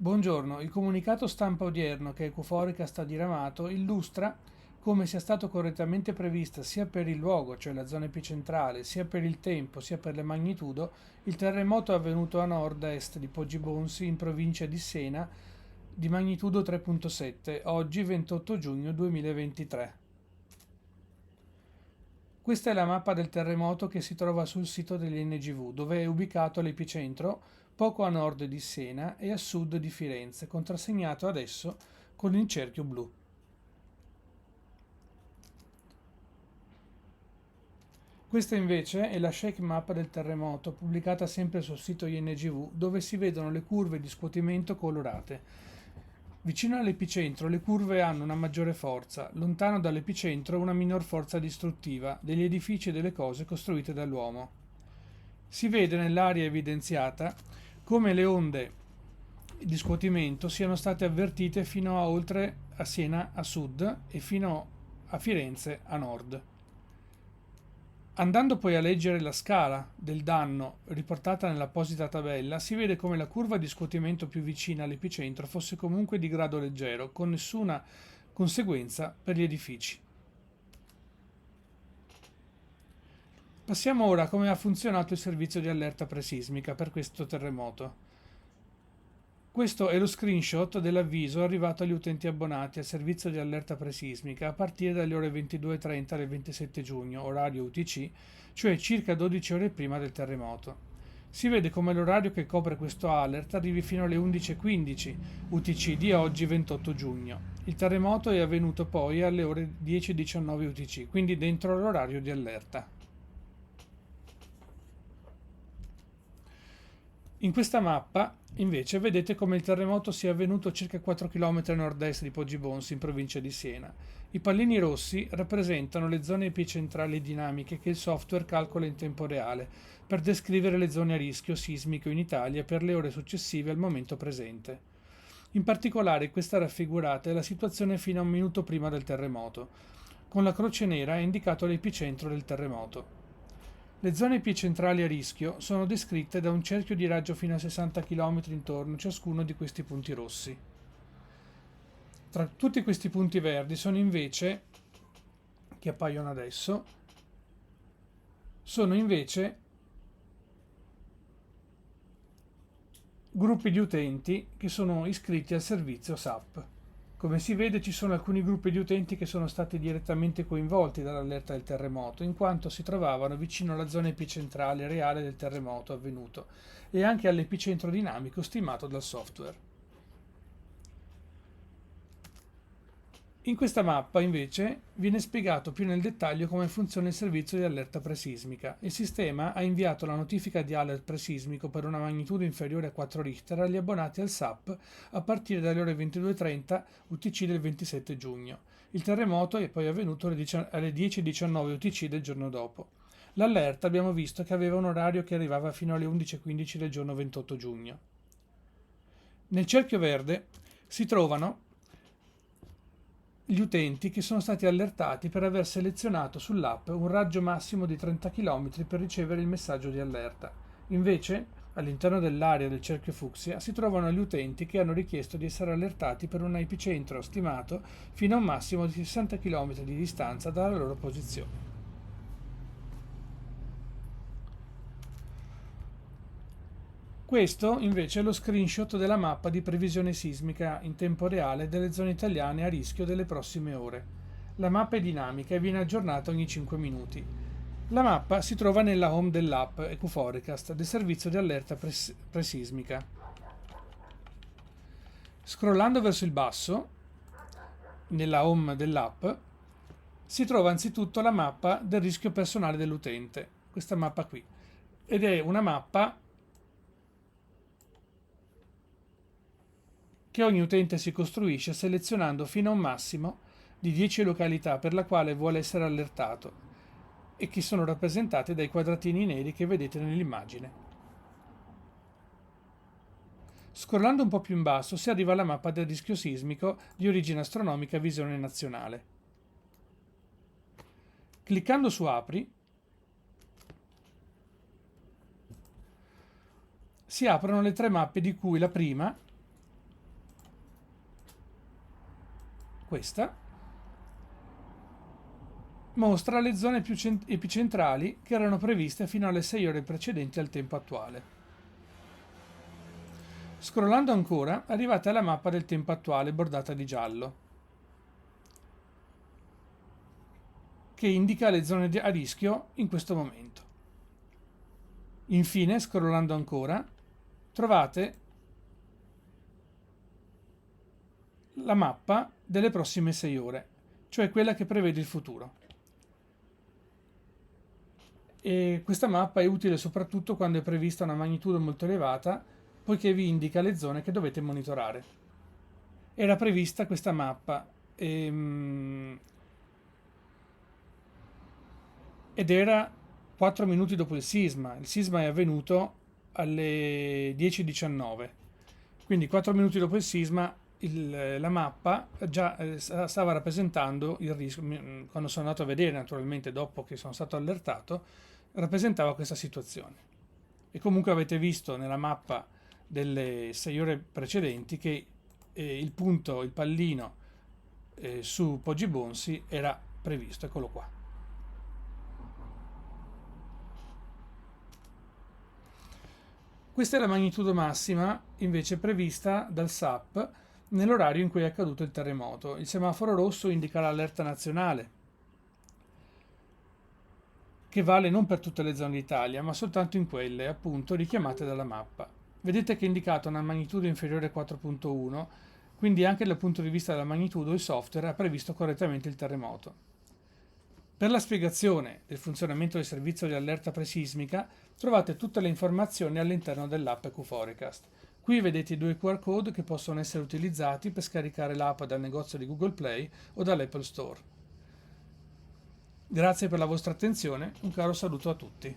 Buongiorno, il comunicato stampa odierno che Ecoforicast ha diramato illustra come sia stato correttamente prevista sia per il luogo, cioè la zona epicentrale, sia per il tempo, sia per la magnitudo, il terremoto avvenuto a nord-est di Poggibonsi in provincia di Siena di magnitudo 3.7, oggi 28 giugno 2023. Questa è la mappa del terremoto che si trova sul sito dell'NGV, dove è ubicato l'epicentro poco a nord di Siena e a sud di Firenze, contrassegnato adesso con il cerchio blu. Questa invece è la shake map del terremoto, pubblicata sempre sul sito INGV, dove si vedono le curve di scuotimento colorate. Vicino all'epicentro le curve hanno una maggiore forza, lontano dall'epicentro una minor forza distruttiva degli edifici e delle cose costruite dall'uomo. Si vede nell'area evidenziata come le onde di scuotimento siano state avvertite fino a oltre a Siena a sud e fino a Firenze a nord. Andando poi a leggere la scala del danno riportata nell'apposita tabella, si vede come la curva di scuotimento più vicina all'epicentro fosse comunque di grado leggero, con nessuna conseguenza per gli edifici. Passiamo ora a come ha funzionato il servizio di allerta presismica per questo terremoto. Questo è lo screenshot dell'avviso arrivato agli utenti abbonati al servizio di allerta presismica a partire dalle ore 22:30 del 27 giugno, orario UTC, cioè circa 12 ore prima del terremoto. Si vede come l'orario che copre questo alert arrivi fino alle 11:15 UTC di oggi 28 giugno. Il terremoto è avvenuto poi alle ore 10:19 UTC, quindi dentro l'orario di allerta. In questa mappa, invece, vedete come il terremoto sia avvenuto circa 4 km a nord-est di Poggibonsi, in provincia di Siena. I pallini rossi rappresentano le zone epicentrali dinamiche che il software calcola in tempo reale per descrivere le zone a rischio sismico in Italia per le ore successive al momento presente. In particolare, questa raffigurata è la situazione fino a un minuto prima del terremoto. Con la croce nera è indicato l'epicentro del terremoto. Le zone epicentrali a rischio sono descritte da un cerchio di raggio fino a 60 km intorno a ciascuno di questi punti rossi. Tra tutti questi punti verdi sono invece, che appaiono adesso, sono invece gruppi di utenti che sono iscritti al servizio SAP. Come si vede ci sono alcuni gruppi di utenti che sono stati direttamente coinvolti dall'allerta del terremoto, in quanto si trovavano vicino alla zona epicentrale reale del terremoto avvenuto e anche all'epicentro dinamico stimato dal software. In questa mappa, invece, viene spiegato più nel dettaglio come funziona il servizio di allerta presismica. Il sistema ha inviato la notifica di alert presismico per una magnitudo inferiore a 4 Richter agli abbonati al SAP a partire dalle ore 22:30 UTC del 27 giugno. Il terremoto è poi avvenuto alle 10:19 UTC del giorno dopo. L'allerta abbiamo visto che aveva un orario che arrivava fino alle 11:15 del giorno 28 giugno. Nel cerchio verde si trovano gli utenti che sono stati allertati per aver selezionato sull'app un raggio massimo di 30 km per ricevere il messaggio di allerta. Invece, all'interno dell'area del cerchio fucsia si trovano gli utenti che hanno richiesto di essere allertati per un epicentro stimato fino a un massimo di 60 km di distanza dalla loro posizione. Questo invece è lo screenshot della mappa di previsione sismica in tempo reale delle zone italiane a rischio delle prossime ore. La mappa è dinamica e viene aggiornata ogni 5 minuti. La mappa si trova nella home dell'app Ecoforecast del servizio di allerta presismica. Scrollando verso il basso, nella home dell'app, si trova anzitutto la mappa del rischio personale dell'utente, questa mappa qui, ed è una mappa che ogni utente si costruisce selezionando fino a un massimo di 10 località per la quale vuole essere allertato e che sono rappresentate dai quadratini neri che vedete nell'immagine. Scrollando un po' più in basso si arriva alla mappa del rischio sismico di origine astronomica visione nazionale. Cliccando su Apri si aprono le tre mappe di cui la prima questa, mostra le zone più epicentrali che erano previste fino alle 6 ore precedenti al tempo attuale. Scrollando ancora, arrivate alla mappa del tempo attuale bordata di giallo, che indica le zone a rischio in questo momento. Infine, scrollando ancora, trovate la mappa delle prossime 6 ore, cioè quella che prevede il futuro. E questa mappa è utile soprattutto quando è prevista una magnitudo molto elevata, poiché vi indica le zone che dovete monitorare. Era prevista questa mappa ed era 4 minuti dopo il sisma è avvenuto alle 10:19, quindi 4 minuti dopo il sisma la mappa già stava rappresentando il rischio. Quando sono andato a vedere, naturalmente dopo che sono stato allertato, rappresentava questa situazione. E comunque avete visto nella mappa delle 6 ore precedenti che il punto, il pallino su Poggi Bonsi era previsto, eccolo qua. Questa è la magnitudo massima invece prevista dal SAP nell'orario in cui è accaduto il terremoto. Il semaforo rosso indica l'allerta nazionale, che vale non per tutte le zone d'Italia, ma soltanto in quelle, appunto, richiamate dalla mappa. Vedete che è indicata una magnitudo inferiore a 4.1, quindi anche dal punto di vista della magnitudo il software ha previsto correttamente il terremoto. Per la spiegazione del funzionamento del servizio di allerta presismica trovate tutte le informazioni all'interno dell'app EQForecast. Qui vedete i 2 QR code che possono essere utilizzati per scaricare l'app dal negozio di Google Play o dall'Apple Store. Grazie per la vostra attenzione, un caro saluto a tutti.